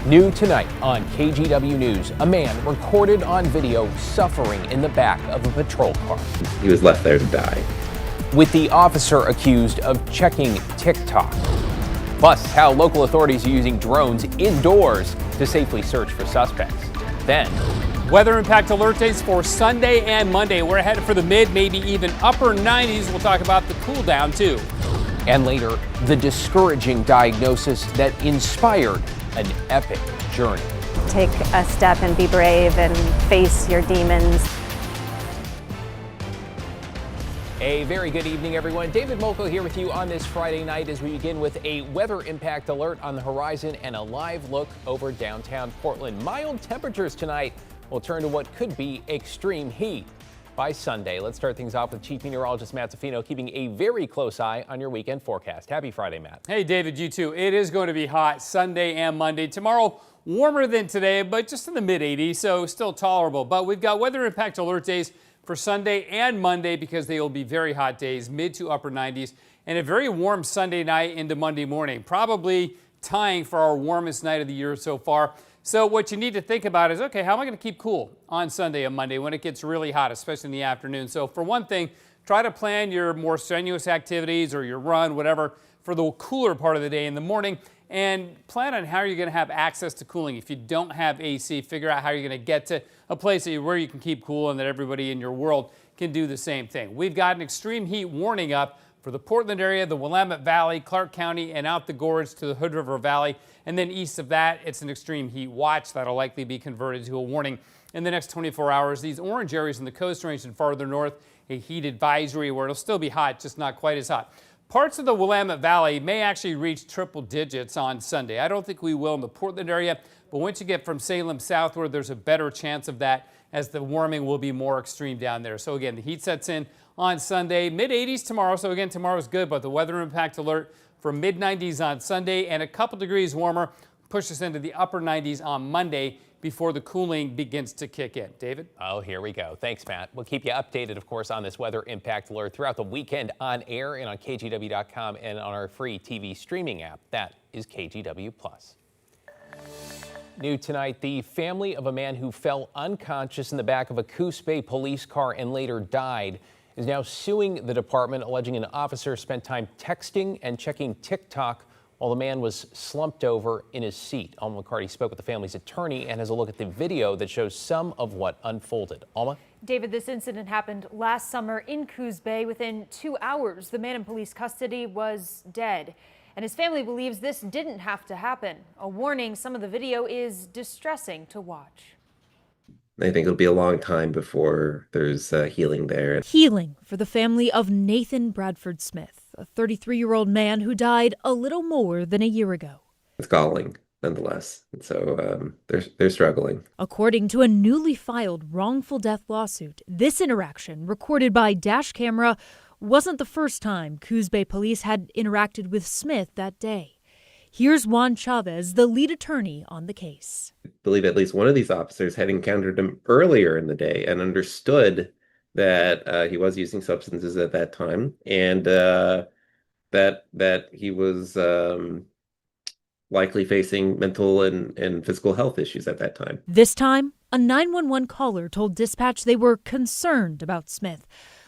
New tonight on KGW News, a man recorded on video suffering in the back of a patrol car. He was left there to die. With the officer accused of checking TikTok. Plus, how local authorities are using drones indoors to safely search for suspects. Then, weather impact alert days for Sunday and Monday. We're headed for the mid, maybe even upper 90s. We'll talk about the cool down too. And later, the discouraging diagnosis that inspired an epic journey. Take a step and be brave and face your demons. A very good evening, everyone. David Molko here with you on this Friday night as we begin with a weather impact alert on the horizon and a live look over downtown Portland. Mild temperatures tonight will turn to what could be extreme heat by Sunday. Let's start things off with Chief Meteorologist Matt Zafino keeping a very close eye on your weekend forecast. Happy Friday, Matt. Hey, David, you too. It is going to be hot Sunday and Monday. Tomorrow, warmer than today, but just in the mid 80s, so still tolerable. But we've got weather impact alert days for Sunday and Monday because they will be very hot days, mid to upper 90s, and a very warm Sunday night into Monday morning, probably tying for our warmest night of the year so far. So what you need to think about is, okay, how am I going to keep cool on Sunday and Monday when it gets really hot, especially in the afternoon? So for one thing, try to plan your more strenuous activities or your run, whatever, for the cooler part of the day in the morning, and plan on how you're going to have access to cooling. If you don't have AC, figure out how you're going to get to a place where you can keep cool and that everybody in your world can do the same thing. We've got an extreme heat warning up for the Portland area, the Willamette Valley, Clark County, and out the gorge to the Hood River Valley. And then east of that, it's an extreme heat watch that'll likely be converted to a warning in the next 24 hours. These orange areas in the Coast Range and farther north, a heat advisory where it'll still be hot, just not quite as hot. Parts of the Willamette Valley may actually reach triple digits on Sunday. I don't think we will in the Portland area, but once you get from Salem southward, there's a better chance of that as the warming will be more extreme down there. So again, the heat sets in on Sunday, mid 80s tomorrow. So again, tomorrow's good, but the weather impact alert for mid 90s on Sunday and a couple degrees warmer push us into the upper 90s on Monday before the cooling begins to kick in. David? Oh, here we go. Thanks, Matt. We'll keep you updated, of course, on this weather impact alert throughout the weekend on air and on KGW.com and on our free TV streaming app. That is KGW+. New tonight, the family of a man who fell unconscious in the back of a Coos Bay police car and later died is now suing the department, alleging an officer spent time texting and checking TikTok while the man was slumped over in his seat. Alma McCarty spoke with the family's attorney and has a look at the video that shows some of what unfolded. Alma? David, this incident happened last summer in Coos Bay. Within 2 hours, the man in police custody was dead. And his family believes this didn't have to happen. A warning, some of the video is distressing to watch. I think it'll be a long time before there's healing there. Healing for the family of Nathan Bradford Smith, a 33-year-old man who died a little more than a year ago. It's galling, nonetheless. And so they're struggling. According to a newly filed wrongful death lawsuit, this interaction, recorded by dash camera, wasn't the first time Coos Bay police had interacted with Smith that day. Here's Juan Chavez, the lead attorney on the case. I believe at least one of these officers had encountered him earlier in the day and understood that he was using substances at that time and that he was likely facing mental and physical health issues at that time. This time, a 911 caller told dispatch they were concerned about Smith,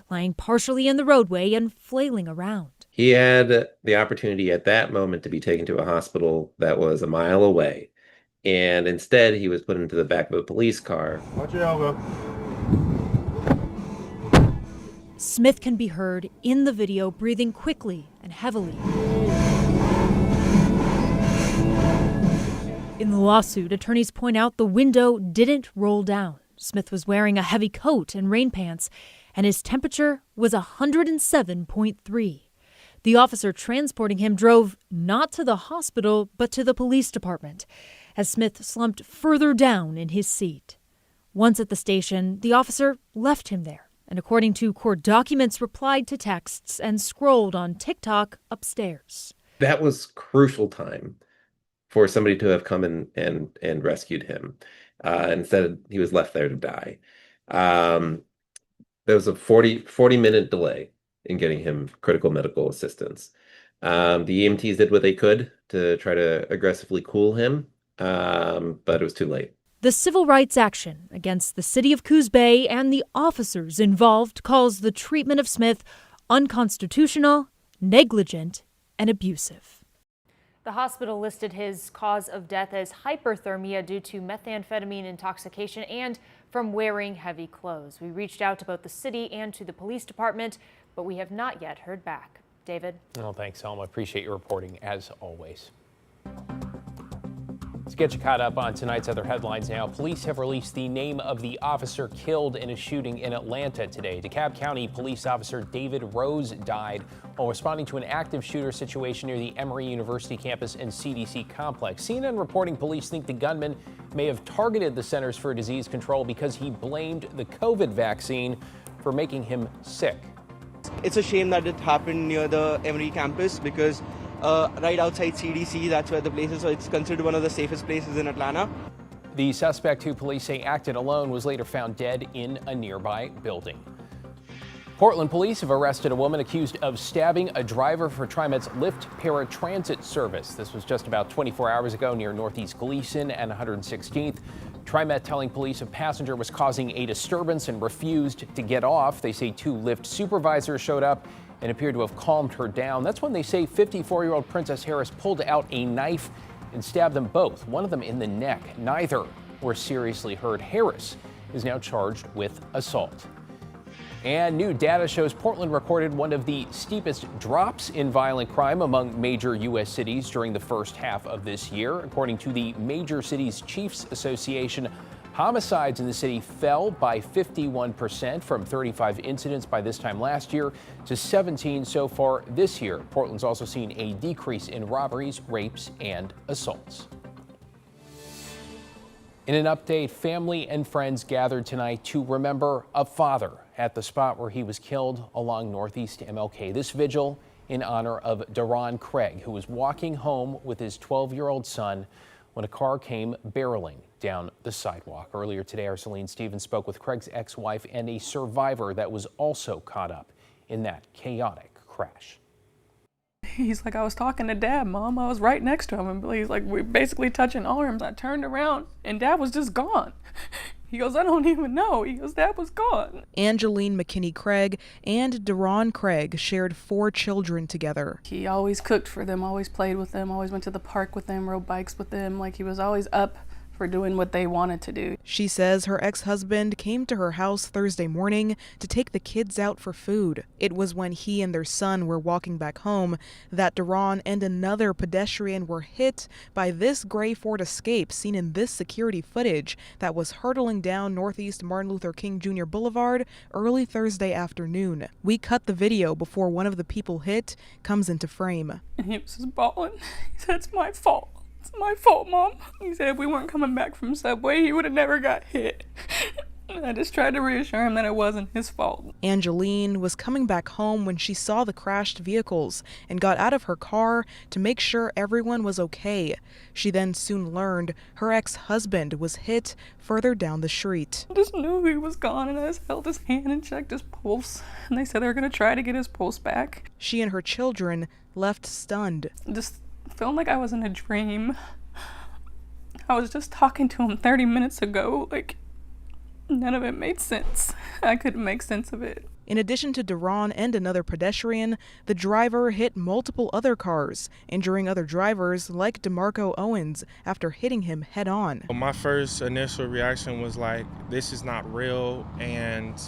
lying partially in the roadway and flailing around. He had the opportunity at that moment to be taken to a hospital that was a mile away. And instead, he was put into the back of a police car. Watch your elbow. Smith can be heard in the video breathing quickly and heavily. In the lawsuit, attorneys point out the window didn't roll down. Smith was wearing a heavy coat and rain pants, and his temperature was 107.3. The officer transporting him drove not to the hospital, but to the police department, as Smith slumped further down in his seat. Once at the station, the officer left him there, and according to court documents, replied to texts and scrolled on TikTok upstairs. That was crucial time for somebody to have come and rescued him. Instead, he was left there to die. There was a 40-minute delay in getting him critical medical assistance. The EMTs did what they could to try to aggressively cool him, but it was too late. The civil rights action against the city of Coos Bay and the officers involved calls the treatment of Smith unconstitutional, negligent, and abusive. The hospital listed his cause of death as hyperthermia due to methamphetamine intoxication and from wearing heavy clothes. We reached out to both the city and to the police department, but we have not yet heard back. David? Well, thanks, Selma. Appreciate your reporting as always. Let's get you caught up on tonight's other headlines now. Police have released the name of the officer killed in a shooting in Atlanta today. DeKalb County police officer David Rose died while responding to an active shooter situation near the Emory University campus and CDC complex. CNN reporting police think the gunman may have targeted the Centers for Disease Control because he blamed the COVID vaccine for making him sick. It's a shame that it happened near the Emory campus because right outside CDC, that's where the place is, so it's considered one of the safest places in Atlanta. The suspect, who police say acted alone, was later found dead in a nearby building. Portland police have arrested a woman accused of stabbing a driver for TriMet's Lyft paratransit service. This was just about 24 hours ago near Northeast Gleason and 116th. TriMet telling police a passenger was causing a disturbance and refused to get off. They say 2 Lyft supervisors showed up and appeared to have calmed her down. That's when they say 54-year-old Princess Harris pulled out a knife and stabbed them both, one of them in the neck. Neither were seriously hurt. Harris is now charged with assault. And new data shows Portland recorded one of the steepest drops in violent crime among major U.S. cities during the first half of this year. According to the Major Cities Chiefs Association, homicides in the city fell by 51% from 35 incidents by this time last year to 17 so far this year. Portland's also seen a decrease in robberies, rapes, and assaults. In an update, family and friends gathered tonight to remember a father at the spot where he was killed along Northeast MLK. This vigil in honor of Deron Craig, who was walking home with his 12-year-old son when a car came barreling down the sidewalk. Earlier today, our Celine Stevens spoke with Craig's ex-wife and a survivor that was also caught up in that chaotic crash. He's like, I was talking to Dad, Mom. I was right next to him. And he's like, we're basically touching arms. I turned around and Dad was just gone. He goes, I don't even know. He goes, Dad was gone. Angeline McKinney Craig and Deron Craig shared 4 children together. He always cooked for them, always played with them, always went to the park with them, rode bikes with them. Like, he was always up for doing what they wanted to do. She says her ex-husband came to her house Thursday morning to take the kids out for food. It was when he and their son were walking back home that Deron and another pedestrian were hit by this gray Ford Escape seen in this security footage that was hurtling down Northeast Martin Luther King Jr. Boulevard early Thursday afternoon. We cut the video before one of the people hit comes into frame. And he was just bawling. He said, it's my fault. It's my fault, Mom. He said if we weren't coming back from Subway, he would have never got hit. I just tried to reassure him that it wasn't his fault. Angeline was coming back home when she saw the crashed vehicles and got out of her car to make sure everyone was okay. She then soon learned her ex-husband was hit further down the street. I just knew he was gone, and I just held his hand and checked his pulse. And they said they were going to try to get his pulse back. She and her children left stunned. Just feeling like I was in a dream. I was just talking to him 30 minutes ago. Like, none of it made sense. I couldn't make sense of it. In addition to Deron and another pedestrian, the driver hit multiple other cars, injuring other drivers like DeMarco Owens after hitting him head on. My first initial reaction was like, this is not real, and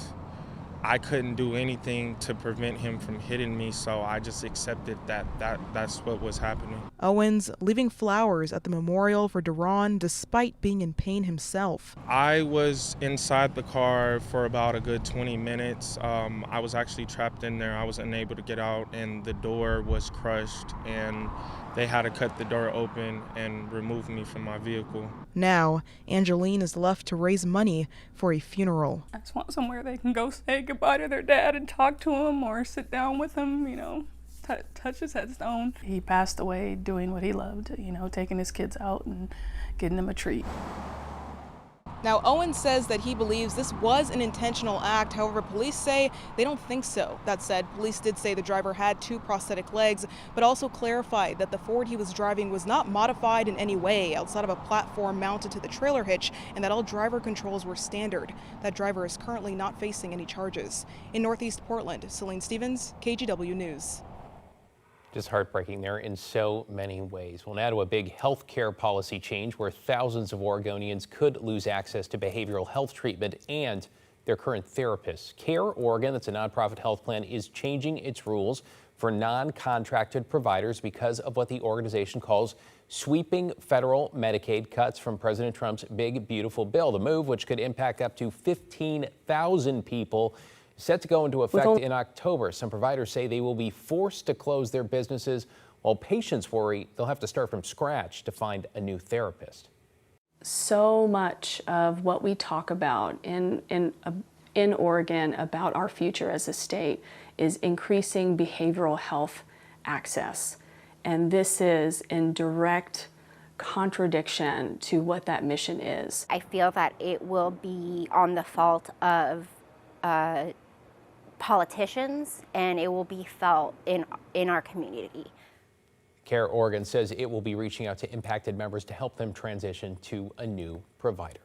I couldn't do anything to prevent him from hitting me, so I just accepted that's what was happening. Owens leaving flowers at the memorial for Deron despite being in pain himself. I was inside the car for about a good 20 minutes. I was actually trapped in there. I was unable to get out, and the door was crushed, and they had to cut the door open and remove me from my vehicle. Now, Angeline is left to raise money for a funeral. I just want somewhere they can go say goodbye to their dad and talk to him or sit down with him, you know, touch his headstone. He passed away doing what he loved, you know, taking his kids out and getting them a treat. Now, Owen says that he believes this was an intentional act. However, police say they don't think so. That said, police did say the driver had 2 prosthetic legs, but also clarified that the Ford he was driving was not modified in any way outside of a platform mounted to the trailer hitch, and that all driver controls were standard. That driver is currently not facing any charges. In Northeast Portland, Celine Stevens, KGW News. Just heartbreaking there in so many ways. Well, now to a big health care policy change where thousands of Oregonians could lose access to behavioral health treatment and their current therapists. CareOregon, that's a nonprofit health plan, is changing its rules for non-contracted providers because of what the organization calls sweeping federal Medicaid cuts from President Trump's big, beautiful bill. The move, which could impact up to 15,000 people, set to go into effect in October. Some providers say they will be forced to close their businesses, while patients worry they'll have to start from scratch to find a new therapist. So much of what we talk about in Oregon about our future as a state is increasing behavioral health access. And this is in direct contradiction to what that mission is. I feel that it will be on the fault of politicians, and it will be felt in our community. CareOregon says it will be reaching out to impacted members to help them transition to a new provider.